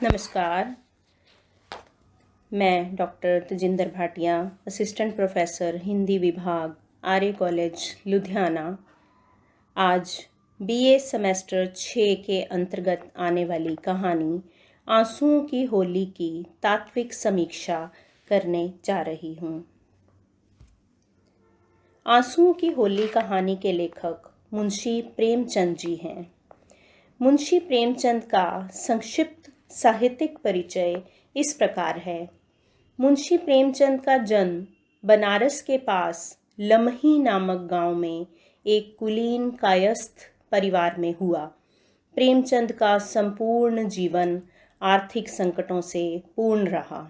नमस्कार। मैं doctor Tajinder Bhatia, assistant professor Hindi विभाग, आर्य कॉलेज लुधियाना। आज बीए सेमेस्टर 6 के अंतर्गत आने वाली कहानी आंसुओं की होली की तात्विक समीक्षा करने जा रही हूँ। आंसुओं की होली कहानी के लेखक मुंशी प्रेमचंद जी हैं। मुंशी प्रेमचंद का संक्षिप्त साहित्यिक परिचय इस प्रकार है। मुंशी प्रेमचंद का जन्म बनारस के पास लमही नामक गांव में एक कुलीन कायस्थ परिवार में हुआ। प्रेमचंद का संपूर्ण जीवन आर्थिक संकटों से पूर्ण रहा।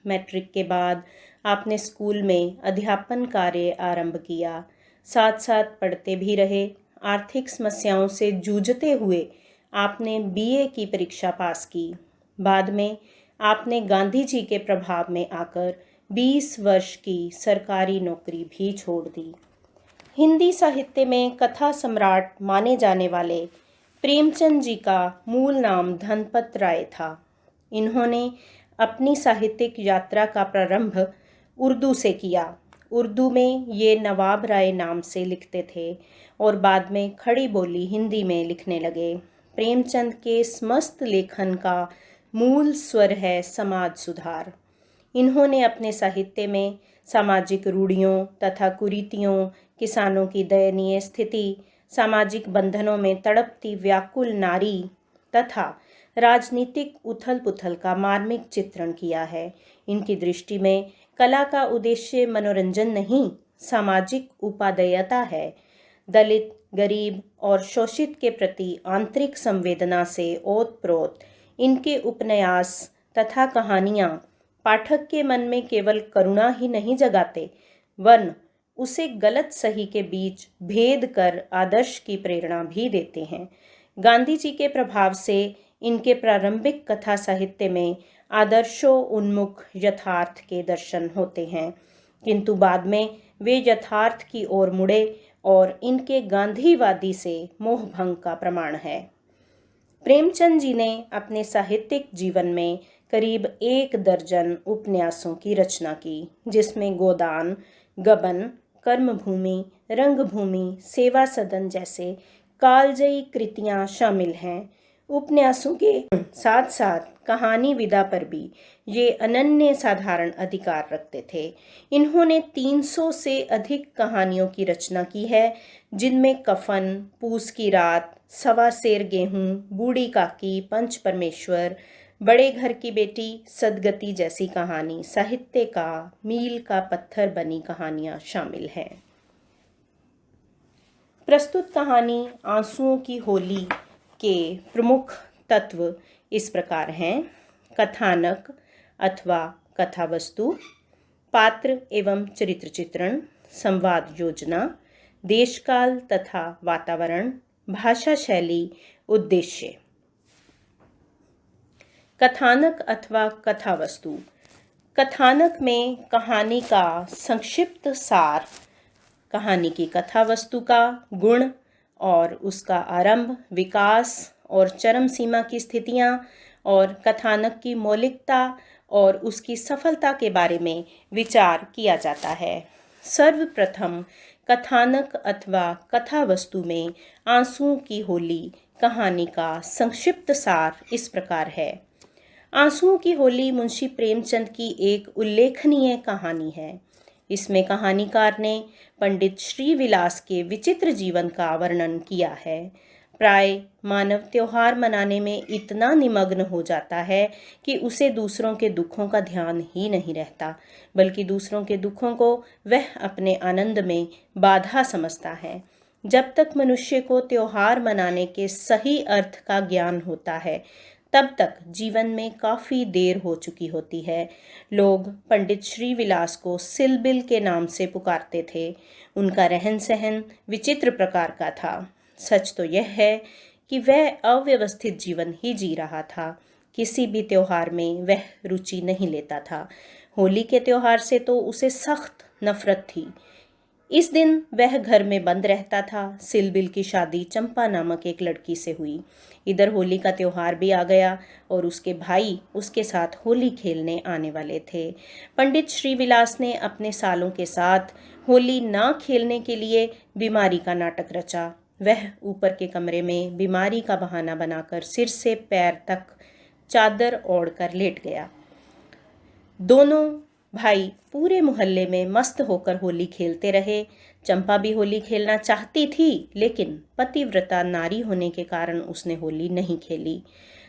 मैट्रिक के बाद आपने स्कूल में अध्यापन कार्य आरंभ किया, साथ साथ पढ़ते भी रहे। आर्थिक समस्याओं से जूझते हुए आपने बीए की परीक्षा पास की। बाद में आपने गांधी जी के प्रभाव में आकर 20 वर्ष की सरकारी नौकरी भी छोड़ दी। हिंदी साहित्य में कथा सम्राट माने जाने वाले प्रेमचंद जी का मूल नाम धनपत राय था। इन्होंने अपनी साहित्यिक यात्रा का प्रारंभ उर्दू से किया। उर्दू में ये नवाब राय नाम से लिखते थे और बाद में खड़ी बोली हिंदी में लिखने लगे। प्रेमचंद के समस्त लेखन का मूल स्वर है समाज सुधार। इन्होंने अपने साहित्य में सामाजिक रूढ़ियों तथा कुरीतियों, किसानों की दयनीय स्थिति, सामाजिक बंधनों में तड़पती व्याकुल नारी तथा राजनीतिक उथल पुथल का मार्मिक चित्रण किया है। इनकी दृष्टि में कला का उद्देश्य मनोरंजन नहीं, सामाजिक उपादेयता है। दलित, गरीब और शोषित के प्रति आंतरिक संवेदना से ओतप्रोत इनके उपन्यास तथा कहानियाँ पाठक के मन में केवल करुणा ही नहीं जगाते, वरन उसे गलत सही के बीच भेद कर आदर्श की प्रेरणा भी देते हैं। गांधी जी के प्रभाव से इनके प्रारंभिक कथा साहित्य में आदर्शों उन्मुख यथार्थ के दर्शन होते हैं, किंतु बाद में वे यथार्थ की ओर मुड़े और इनके गांधीवादी से मोहभंग का प्रमाण है। प्रेमचंद जी ने अपने साहित्यिक जीवन में करीब 1 दर्जन उपन्यासों की रचना की, जिसमें गोदान, गबन, कर्मभूमि, रंगभूमि, सेवा सदन जैसे कालजयी कृतियां शामिल हैं। उपन्यासों के साथ साथ कहानी विधा पर भी ये अनन्य साधारण अधिकार रखते थे। इन्होंने 300 से अधिक कहानियों की रचना की है, जिनमें कफन, पूस की रात, सवा सेर गेहूं, बूढ़ी काकी, पंच परमेश्वर, बड़े घर की बेटी, सदगति जैसी कहानी साहित्य का मील का पत्थर बनी कहानियां शामिल हैं। प्रस्तुत कहानी आंसुओं की होली के प्रमुख तत्व इस प्रकार हैं। कथानक अथवा कथा वस्तु, पात्र एवं चरित्र चित्रण, संवाद योजना, देशकाल तथा वातावरण, भाषा शैली, उद्देश्य। कथानक अथवा कथा वस्तु। कथानक में कहानी का संक्षिप्त सार, कहानी की कथा वस्तु का गुण और उसका आरंभ, विकास और चरम सीमा की स्थितियां और कथानक की मौलिकता और उसकी सफलता के बारे में विचार किया जाता है। सर्वप्रथम कथानक अथवा कथा वस्तु में आंसुओं की होली कहानी का संक्षिप्त सार इस प्रकार है। आंसुओं की होली मुंशी प्रेमचंद की एक उल्लेखनीय कहानी है। इसमें कहानीकार ने पंडित श्रीविलास के विचित्र जीवन का वर्णन किया है। प्राय मानव त्योहार मनाने में इतना निमग्न हो जाता है कि उसे दूसरों के दुखों का ध्यान ही नहीं रहता, बल्कि दूसरों के दुखों को वह अपने आनंद में बाधा समझता है। जब तक मनुष्य को त्योहार मनाने के सही अर्थ का ज्ञान होता है, तब तक जीवन में काफ़ी देर हो चुकी होती है। लोग पंडित श्रीविलास को सिलबिल के नाम से पुकारते थे। उनका रहन सहन विचित्र प्रकार का था। सच तो यह है कि वह अव्यवस्थित जीवन ही जी रहा था। किसी भी त्योहार में वह रुचि नहीं लेता था। होली के त्योहार से तो उसे सख्त नफरत थी। इस दिन वह घर में बंद रहता था। सिलबिल की शादी चंपा नामक एक लड़की से हुई। इधर होली का त्योहार भी आ गया और उसके भाई उसके साथ होली खेलने आने वाले थे। पंडित श्रीविलास ने अपने सालों के साथ होली ना खेलने के लिए बीमारी का नाटक रचा। वह ऊपर के कमरे में बीमारी का बहाना बनाकर सिर से पैर तक चादर ओढ़कर लेट गया। दोनों भाई पूरे मोहल्ले में मस्त होकर होली खेलते रहे। चंपा भी होली खेलना चाहती थी, लेकिन पतिव्रता नारी होने के कारण उसने होली नहीं खेली।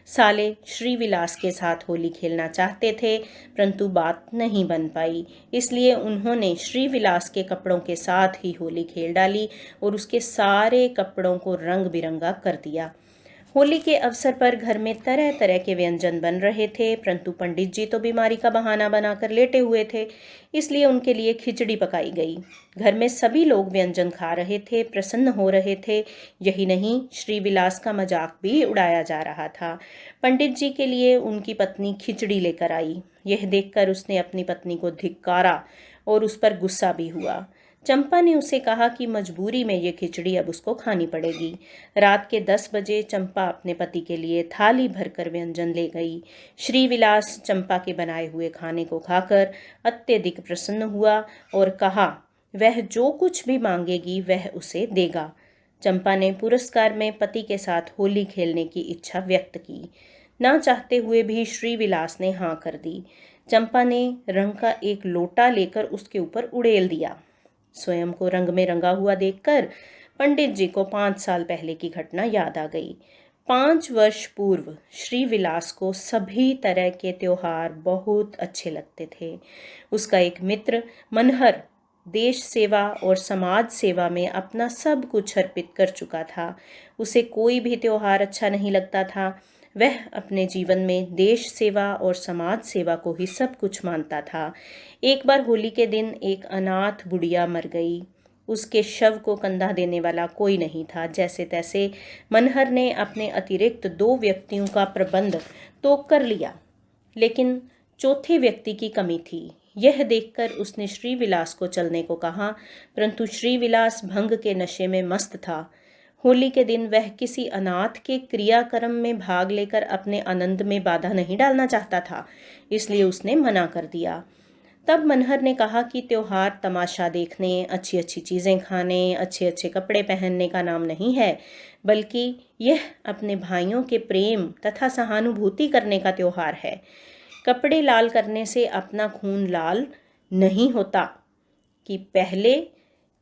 साले श्रीविलास के साथ होली खेलना चाहते थे, परंतु बात नहीं बन पाई। इसलिए उन्होंने श्रीविलास के कपड़ों के साथ ही होली खेल डाली और उसके सारे कपड़ों को रंग बिरंगा कर दिया। होली के अवसर पर घर में तरह तरह के व्यंजन बन रहे थे, परंतु पंडित जी तो बीमारी का बहाना बनाकर लेटे हुए थे, इसलिए उनके लिए खिचड़ी पकाई गई। घर में सभी लोग व्यंजन खा रहे थे, प्रसन्न हो रहे थे। यही नहीं, श्रीविलास का मजाक भी उड़ाया जा रहा था। पंडित जी के लिए उनकी पत्नी खिचड़ी लेकर आई। यह देखकर उसने अपनी पत्नी को धिक्कारा और उस पर गुस्सा भी हुआ। चंपा ने उसे कहा कि मजबूरी में ये खिचड़ी अब उसको खानी पड़ेगी। रात के 10 बजे चंपा अपने पति के लिए थाली भरकर व्यंजन ले गई। श्रीविलास चंपा के बनाए हुए खाने को खाकर अत्यधिक प्रसन्न हुआ और कहा वह जो कुछ भी मांगेगी वह उसे देगा। चंपा ने पुरस्कार में पति के साथ होली खेलने की इच्छा व्यक्त की। ना चाहते हुए भी श्रीविलास ने हाँ कर दी। चंपा ने रंग का एक लोटा लेकर उसके ऊपर उड़ेल दिया। स्वयं को रंग में रंगा हुआ देखकर पंडित जी को 5 साल पहले की घटना याद आ गई। 5 वर्ष पूर्व श्रीविलास को सभी तरह के त्योहार बहुत अच्छे लगते थे। उसका एक मित्र मनहर देश सेवा और समाज सेवा में अपना सब कुछ अर्पित कर चुका था। उसे कोई भी त्योहार अच्छा नहीं लगता था। वह अपने जीवन में देश सेवा और समाज सेवा को ही सब कुछ मानता था। एक बार होली के दिन एक अनाथ बुढ़िया मर गई। उसके शव को कंधा देने वाला कोई नहीं था। जैसे तैसे मनहर ने अपने अतिरिक्त 2 व्यक्तियों का प्रबंध तो कर लिया, लेकिन चौथे व्यक्ति की कमी थी। यह देखकर उसने श्रीविलास को चलने को कहा, परंतु श्रीविलास भंग के नशे में मस्त था। होली के दिन वह किसी अनाथ के क्रियाक्रम में भाग लेकर अपने आनंद में बाधा नहीं डालना चाहता था, इसलिए उसने मना कर दिया। तब मनहर ने कहा कि त्योहार तमाशा देखने, अच्छी अच्छी चीज़ें खाने, अच्छे अच्छे कपड़े पहनने का नाम नहीं है, बल्कि यह अपने भाइयों के प्रेम तथा सहानुभूति करने का त्योहार है। कपड़े लाल करने से अपना खून लाल नहीं होता कि पहले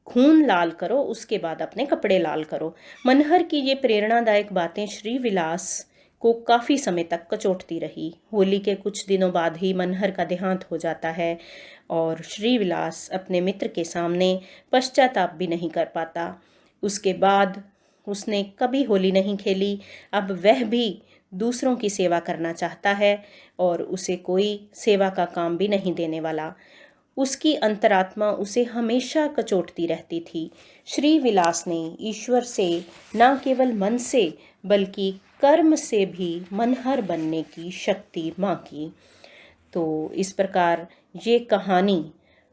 खून लाल करो उसके बाद अपने कपड़े लाल करो। मनहर की ये प्रेरणादायक बातें श्रीविलास को काफ़ी समय तक कचोटती रही। होली के कुछ दिनों बाद ही मनहर का देहांत हो जाता है और श्रीविलास अपने मित्र के सामने पश्चाताप भी नहीं कर पाता। उसके बाद उसने कभी होली नहीं खेली। अब वह भी दूसरों की सेवा करना चाहता है और उसे कोई सेवा का काम भी नहीं देने वाला। उसकी अंतरात्मा उसे हमेशा कचोटती रहती थी। श्रीविलास ने ईश्वर से न केवल मन से बल्कि कर्म से भी मनहर बनने की शक्ति मांगी। तो इस प्रकार ये कहानी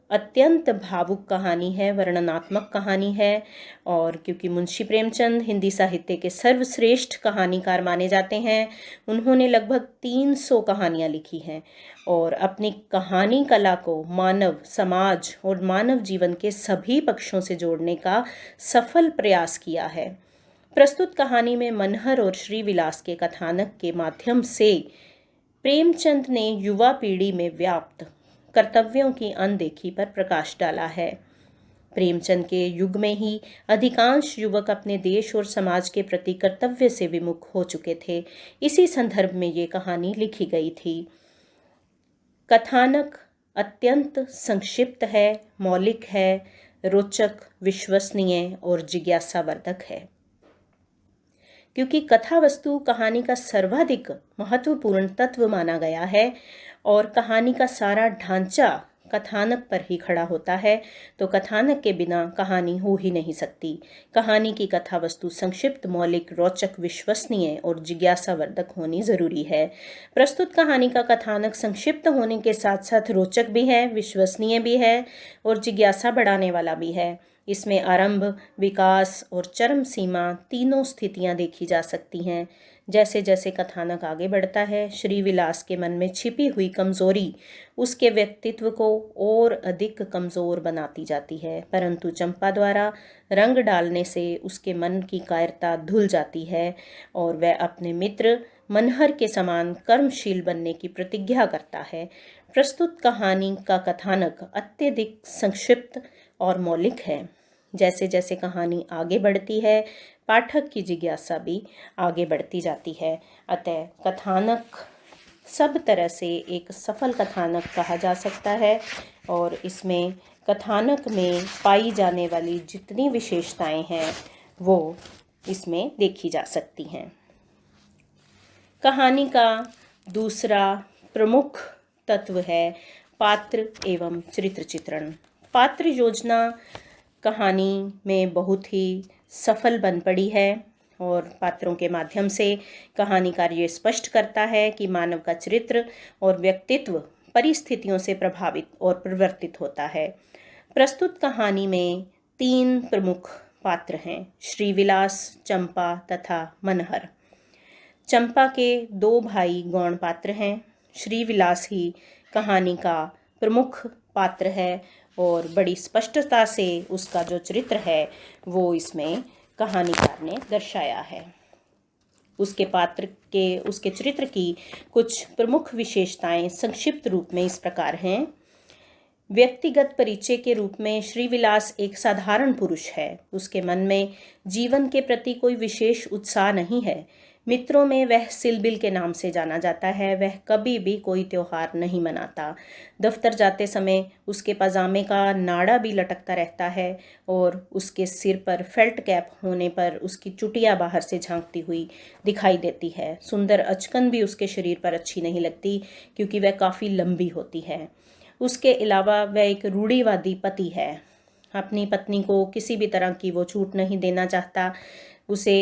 अत्यंत भावुक कहानी है, वर्णनात्मक कहानी है। और क्योंकि मुंशी प्रेमचंद हिंदी साहित्य के सर्वश्रेष्ठ कहानीकार माने जाते हैं, उन्होंने लगभग 300 कहानियाँ लिखी हैं और अपनी कहानी कला को मानव समाज और मानव जीवन के सभी पक्षों से जोड़ने का सफल प्रयास किया है। प्रस्तुत कहानी में मनहर और श्रीविलास के कथानक के माध्यम से प्रेमचंद ने युवा पीढ़ी में व्याप्त कर्तव्यों की अनदेखी पर प्रकाश डाला है। प्रेमचंद के युग में ही अधिकांश युवक अपने देश और समाज के प्रति कर्तव्य से विमुख हो चुके थे। इसी संदर्भ में ये कहानी लिखी गई थी। कथानक अत्यंत संक्षिप्त है, मौलिक है, रोचक, विश्वसनीय और जिज्ञासावर्धक है। क्योंकि कथा वस्तु कहानी का सर्वाधिक महत्वपूर्ण तत्व माना गया है और कहानी का सारा ढांचा कथानक पर ही खड़ा होता है, तो कथानक के बिना कहानी हो ही नहीं सकती। कहानी की कथा वस्तु संक्षिप्त, मौलिक, रोचक, विश्वसनीय और जिज्ञासावर्धक होनी जरूरी है। प्रस्तुत कहानी का कथानक संक्षिप्त होने के साथ साथ रोचक भी है, विश्वसनीय भी है और जिज्ञासा बढ़ाने वाला भी है। इसमें आरंभ, विकास और चरम सीमा तीनों स्थितियां देखी जा सकती हैं। जैसे जैसे कथानक आगे बढ़ता है, श्रीविलास के मन में छिपी हुई कमजोरी उसके व्यक्तित्व को और अधिक कमजोर बनाती जाती है, परंतु चंपा द्वारा रंग डालने से उसके मन की कायरता धुल जाती है और वह अपने मित्र मनहर के समान कर्मशील बनने की प्रतिज्ञा करता है। प्रस्तुत कहानी का कथानक अत्यधिक संक्षिप्त और मौलिक है। जैसे जैसे कहानी आगे बढ़ती है, पाठक की जिज्ञासा भी आगे बढ़ती जाती है। अतः कथानक सब तरह से एक सफल कथानक कहा जा सकता है और इसमें कथानक में पाई जाने वाली जितनी विशेषताएं हैं वो इसमें देखी जा सकती हैं। कहानी का दूसरा प्रमुख तत्व है पात्र एवं चरित्र चित्रण। पात्र योजना कहानी में बहुत ही सफल बन पड़ी है और पात्रों के माध्यम से कहानीकार ये स्पष्ट करता है कि मानव का चरित्र और व्यक्तित्व परिस्थितियों से प्रभावित और परिवर्तित होता है। प्रस्तुत कहानी में 3 प्रमुख पात्र हैं, श्रीविलास, चंपा तथा मनहर। चंपा के 2 भाई गौण पात्र हैं। श्रीविलास ही कहानी का प्रमुख पात्र है और बड़ी स्पष्टता से उसका जो चरित्र है वो इसमें कहानीकार ने दर्शाया है। उसके चरित्र की कुछ प्रमुख विशेषताएं संक्षिप्त रूप में इस प्रकार हैं। व्यक्तिगत परिचय के रूप में श्रीविलास एक साधारण पुरुष है। उसके मन में जीवन के प्रति कोई विशेष उत्साह नहीं है। मित्रों में वह सिलबिल के नाम से जाना जाता है। वह कभी भी कोई त्योहार नहीं मनाता। दफ्तर जाते समय उसके पजामे का नाड़ा भी लटकता रहता है और उसके सिर पर फेल्ट कैप होने पर उसकी चुटिया बाहर से झांकती हुई दिखाई देती है। सुंदर अचकन भी उसके शरीर पर अच्छी नहीं लगती क्योंकि वह काफ़ी लंबी होती है। उसके अलावा वह एक रूढ़िवादी पति है। अपनी पत्नी को किसी भी तरह की वो छूट नहीं देना चाहता। उसे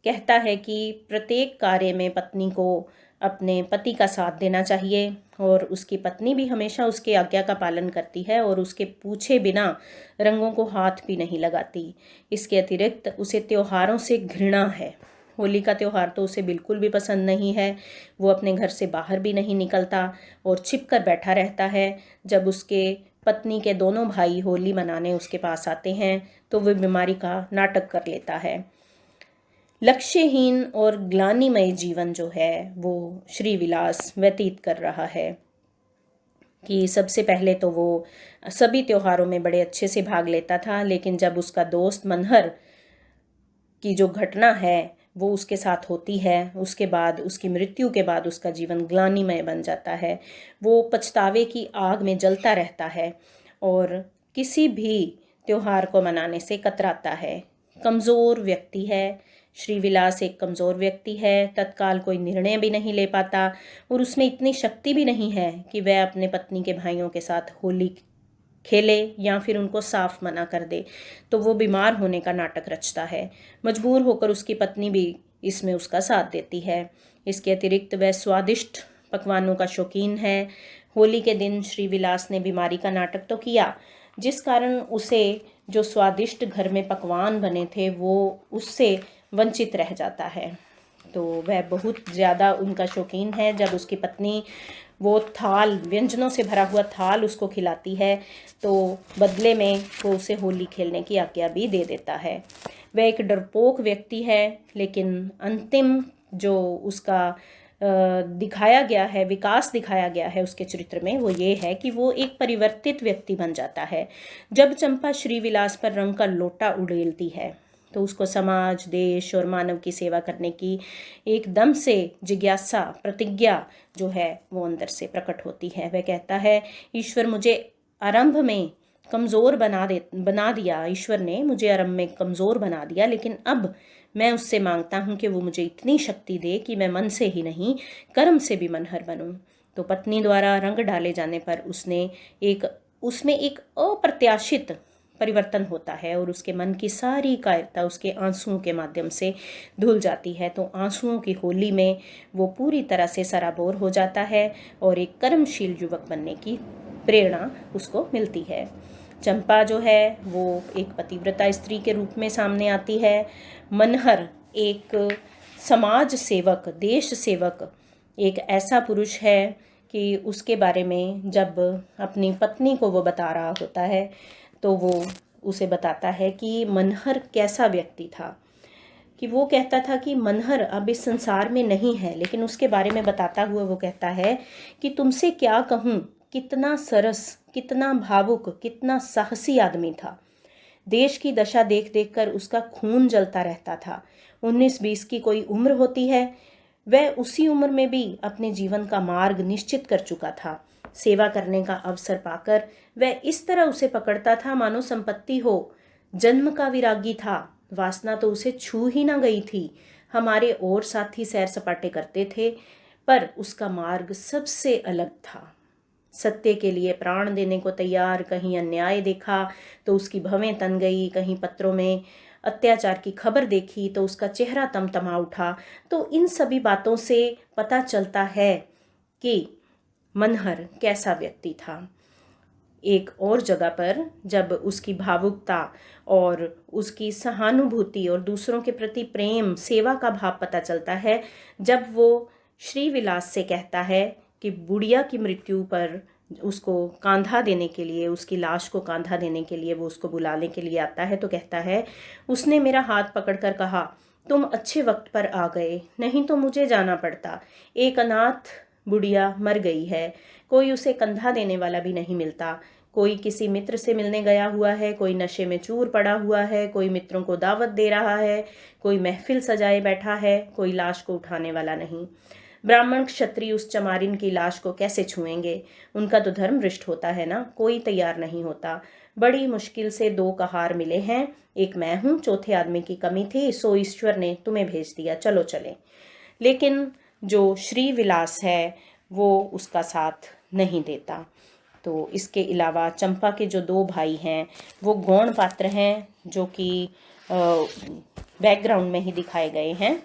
कहता है कि प्रत्येक कार्य में पत्नी को अपने पति का साथ देना चाहिए और उसकी पत्नी भी हमेशा उसके आज्ञा का पालन करती है और उसके पूछे बिना रंगों को हाथ भी नहीं लगाती। इसके अतिरिक्त उसे त्योहारों से घृणा है। होली का त्यौहार तो उसे बिल्कुल भी पसंद नहीं है। वो अपने घर से बाहर भी नहीं निकलता और छिप कर बैठा रहता है। जब उसके पत्नी के दोनों भाई होली मनाने उसके पास आते हैं तो वह बीमारी का नाटक कर लेता है। लक्ष्यहीन और ग्लानिमय जीवन जो है वो श्रीविलास व्यतीत कर रहा है कि सबसे पहले तो वो सभी त्योहारों में बड़े अच्छे से भाग लेता था, लेकिन जब उसका दोस्त मनहर की जो घटना है वो उसके साथ होती है, उसके बाद उसकी मृत्यु के बाद उसका जीवन ग्लानिमय बन जाता है। वो पछतावे की आग में जलता रहता है और किसी भी त्योहार को मनाने से कतराता है। कमज़ोर व्यक्ति है। श्रीविलास एक कमज़ोर व्यक्ति है। तत्काल कोई निर्णय भी नहीं ले पाता और उसमें इतनी शक्ति भी नहीं है कि वह अपने पत्नी के भाइयों के साथ होली खेले या फिर उनको साफ मना कर दे। तो वो बीमार होने का नाटक रचता है। मजबूर होकर उसकी पत्नी भी इसमें उसका साथ देती है। इसके अतिरिक्त वह स्वादिष्ट पकवानों का शौकीन है। होली के दिन श्रीविलास ने बीमारी का नाटक तो किया, जिस कारण उसे जो स्वादिष्ट घर में पकवान बने थे वो उससे वंचित रह जाता है। तो वह बहुत ज़्यादा उनका शौकीन है। जब उसकी पत्नी वो थाल, व्यंजनों से भरा हुआ थाल उसको खिलाती है तो बदले में वो उसे होली खेलने की आज्ञा भी दे देता है। वह एक डरपोक व्यक्ति है, लेकिन अंतिम जो उसका दिखाया गया है, विकास दिखाया गया है उसके चरित्र में, वो ये है कि वो एक परिवर्तित व्यक्ति बन जाता है। जब चंपा श्रीविलास पर रंग का लोटा उड़ेलती है तो उसको समाज, देश और मानव की सेवा करने की एकदम से जिज्ञासा, प्रतिज्ञा जो है वो अंदर से प्रकट होती है। वह कहता है, ईश्वर मुझे आरंभ में कमज़ोर बना दिया। ईश्वर ने मुझे आरंभ में कमज़ोर बना दिया, लेकिन अब मैं उससे मांगता हूँ कि वो मुझे इतनी शक्ति दे कि मैं मन से ही नहीं, कर्म से भी मनहर बनूँ। तो पत्नी द्वारा रंग डाले जाने पर उसमें एक अप्रत्याशित परिवर्तन होता है और उसके मन की सारी कायरता उसके आंसुओं के माध्यम से धुल जाती है। तो आंसुओं की होली में वो पूरी तरह से सराबोर हो जाता है और एक कर्मशील युवक बनने की प्रेरणा उसको मिलती है। चंपा जो है वो एक पतिव्रता स्त्री के रूप में सामने आती है। मनहर एक समाज सेवक, देश सेवक, एक ऐसा पुरुष है कि उसके बारे में जब अपनी पत्नी को वो बता रहा होता है तो वो उसे बताता है कि मनहर कैसा व्यक्ति था, कि वो कहता था कि मनहर अब इस संसार में नहीं है, लेकिन उसके बारे में बताता हुआ वो कहता है कि तुमसे क्या कहूँ, कितना सरस, कितना भावुक, कितना साहसी आदमी था। देश की दशा देख देख कर उसका खून जलता रहता था। 19-20 की कोई उम्र होती है, वह उसी उम्र में भी अपने जीवन का मार्ग निश्चित कर चुका था। सेवा करने का अवसर पाकर वह इस तरह उसे पकड़ता था मानो संपत्ति हो। जन्म का विरागी था, वासना तो उसे छू ही ना गई थी। हमारे और साथी सैर सपाटे करते थे, पर उसका मार्ग सबसे अलग था। सत्य के लिए प्राण देने को तैयार, कहीं अन्याय देखा तो उसकी भवें तन गई, कहीं पत्रों में अत्याचार की खबर देखी तो उसका चेहरा तमतमा उठा। तो इन सभी बातों से पता चलता है कि मनहर कैसा व्यक्ति था। एक और जगह पर जब उसकी भावुकता और उसकी सहानुभूति और दूसरों के प्रति प्रेम, सेवा का भाव पता चलता है, जब वो श्रीविलास से कहता है कि बुढ़िया की मृत्यु पर उसको कांधा देने के लिए, उसकी लाश को कांधा देने के लिए वो उसको बुलाने के लिए आता है, तो कहता है, उसने मेरा हाथ पकड़कर कहा, तुम अच्छे वक्त पर आ गए, नहीं तो मुझे जाना पड़ता। एक अनाथ बुढ़िया मर गई है, कोई उसे कंधा देने वाला भी नहीं मिलता। कोई किसी मित्र से मिलने गया हुआ है, कोई नशे में चूर पड़ा हुआ है, कोई मित्रों को दावत दे रहा है, कोई महफिल सजाए बैठा है, कोई लाश को उठाने वाला नहीं। ब्राह्मण क्षत्रिय उस चमारिन की लाश को कैसे छुएंगे? उनका तो धर्म भ्रष्ट होता है ना, कोई तैयार नहीं होता। बड़ी मुश्किल से 2 कहार मिले हैं, एक मैं हूँ, चौथे आदमी की कमी थी, सो ईश्वर ने तुम्हें भेज दिया, चलो चले। लेकिन जो श्रीविलास है वो उसका साथ नहीं देता। तो इसके अलावा चंपा के जो 2 भाई हैं वो गौण पात्र हैं, जो कि बैकग्राउंड में ही दिखाए गए हैं।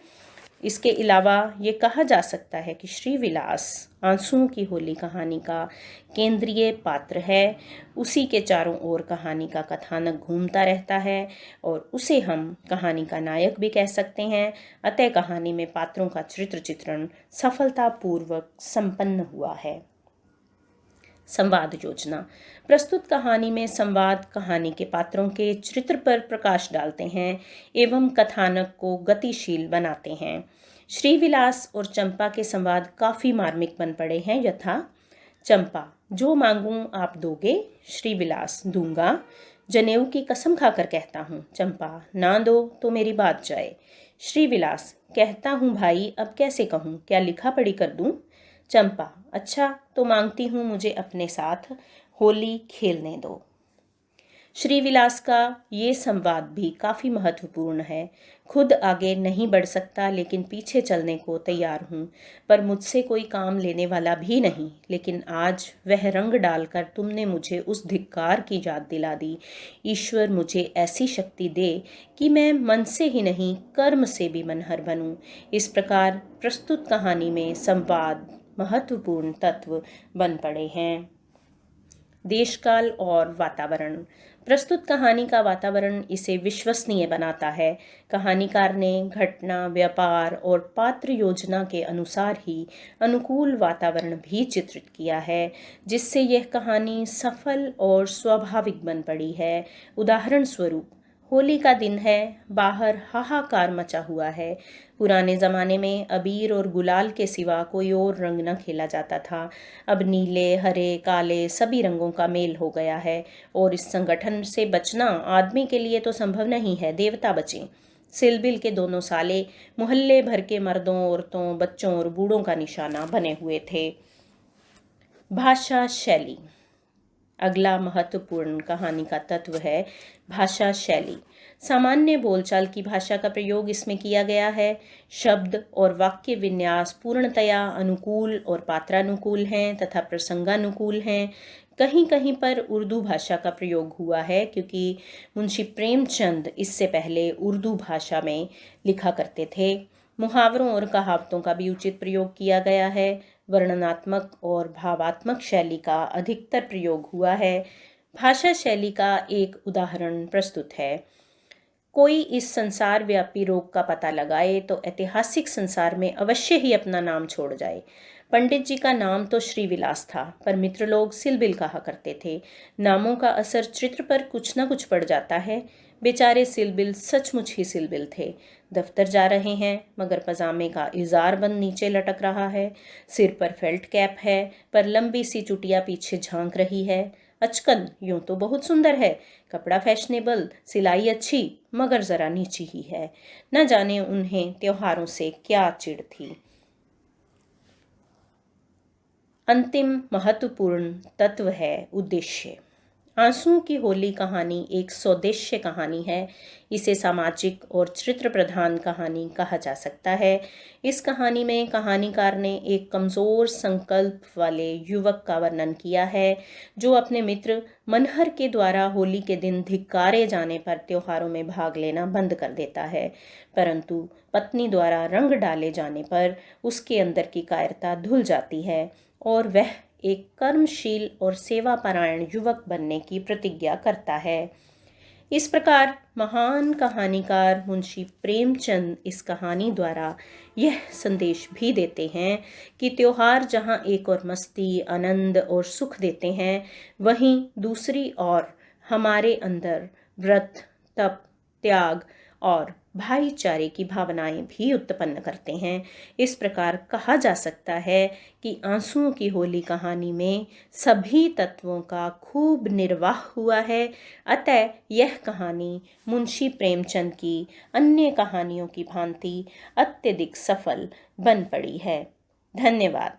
इसके अलावा ये कहा जा सकता है कि श्रीविलास आंसुओं की होली कहानी का केंद्रीय पात्र है। उसी के चारों ओर कहानी का कथानक घूमता रहता है और उसे हम कहानी का नायक भी कह सकते हैं। अतः कहानी में पात्रों का चरित्र चित्रण सफलतापूर्वक संपन्न हुआ है। संवाद योजना। प्रस्तुत कहानी में संवाद कहानी के पात्रों के चरित्र पर प्रकाश डालते हैं एवं कथानक को गतिशील बनाते हैं। श्रीविलास और चंपा के संवाद काफ़ी मार्मिक बन पड़े हैं। यथा, चंपा, जो मांगूं आप दोगे? श्रीविलास, दूंगा, जनेऊ की कसम खाकर कहता हूँ। चंपा, ना दो तो मेरी बात जाए। श्रीविलास, कहता हूँ भाई, अब कैसे कहूँ, क्या लिखा पढ़ी कर दूँ? चंपा, अच्छा तो मांगती हूँ, मुझे अपने साथ होली खेलने दो। श्रीविलास का ये संवाद भी काफ़ी महत्वपूर्ण है। खुद आगे नहीं बढ़ सकता लेकिन पीछे चलने को तैयार हूँ, पर मुझसे कोई काम लेने वाला भी नहीं। लेकिन आज वह रंग डालकर तुमने मुझे उस धिक्कार की याद दिला दी। ईश्वर मुझे ऐसी शक्ति दे कि मैं मन से ही नहीं, कर्म से भी मनहर बनूं। इस प्रकार प्रस्तुत कहानी में संवाद महत्वपूर्ण तत्व बन पड़े हैं। देशकाल और वातावरण। प्रस्तुत कहानी का वातावरण इसे विश्वसनीय बनाता है। कहानीकार ने घटना, व्यापार और पात्र योजना के अनुसार ही अनुकूल वातावरण भी चित्रित किया है, जिससे यह कहानी सफल और स्वाभाविक बन पड़ी है। उदाहरण स्वरूप, होली का दिन है, बाहर हाहाकार मचा हुआ है। पुराने ज़माने में अबीर और गुलाल के सिवा कोई और रंग न खेला जाता था। अब नीले, हरे, काले सभी रंगों का मेल हो गया है और इस संगठन से बचना आदमी के लिए तो संभव नहीं है, देवता बचें। सिलबिल के दोनों साले मोहल्ले भर के मर्दों, औरतों, बच्चों और बूढ़ों का निशाना बने हुए थे। भाषा शैली। अगला महत्वपूर्ण कहानी का तत्व है भाषा शैली। सामान्य बोलचाल की भाषा का प्रयोग इसमें किया गया है। शब्द और वाक्य विन्यास पूर्णतया अनुकूल और पात्रानुकूल हैं तथा प्रसंगानुकूल हैं। कहीं कहीं पर उर्दू भाषा का प्रयोग हुआ है, क्योंकि मुंशी प्रेमचंद इससे पहले उर्दू भाषा में लिखा करते थे। मुहावरों और कहावतों का भी उचित प्रयोग किया गया है। वर्णनात्मक और भावात्मक शैली का अधिकतर प्रयोग हुआ है। भाषा शैली का एक उदाहरण प्रस्तुत है। कोई इस संसार व्यापी रोग का पता लगाए तो ऐतिहासिक संसार में अवश्य ही अपना नाम छोड़ जाए। पंडित जी का नाम तो श्रीविलास था, पर मित्र लोग सिलबिल कहा करते थे। नामों का असर चित्र पर कुछ न कुछ पड़ जाता है। बेचारे सिलबिल सचमुच ही सिलबिल थे। दफ्तर जा रहे हैं मगर पजामे का इजार बंद नीचे लटक रहा है। सिर पर फेल्ट कैप है पर लंबी सी चुटिया पीछे झांक रही है। अचकन यूं तो बहुत सुंदर है, कपड़ा फैशनेबल, सिलाई अच्छी, मगर जरा नीची ही है। न जाने उन्हें त्योहारों से क्या चिढ़ थी। अंतिम महत्वपूर्ण तत्व है उद्देश्य। आंसुओं की होली कहानी एक सौदेश्य कहानी है। इसे सामाजिक और चरित्र प्रधान कहानी कहा जा सकता है। इस कहानी में कहानीकार ने एक कमज़ोर संकल्प वाले युवक का वर्णन किया है जो अपने मित्र मनहर के द्वारा होली के दिन धिक्कारे जाने पर त्योहारों में भाग लेना बंद कर देता है, परंतु पत्नी द्वारा रंग डाले जाने पर उसके अंदर की कायरता धुल जाती है और वह एक कर्मशील और सेवापरायण युवक बनने की प्रतिज्ञा करता है। इस प्रकार महान कहानीकार मुंशी प्रेमचंद इस कहानी द्वारा यह संदेश भी देते हैं कि त्योहार जहाँ एक और मस्ती, आनंद और सुख देते हैं, वहीं दूसरी ओर हमारे अंदर व्रत, तप, त्याग और भाईचारे की भावनाएं भी उत्पन्न करते हैं। इस प्रकार कहा जा सकता है कि आंसुओं की होली कहानी में सभी तत्वों का खूब निर्वाह हुआ है। अतः यह कहानी मुंशी प्रेमचंद की अन्य कहानियों की भांति अत्यधिक सफल बन पड़ी है। धन्यवाद।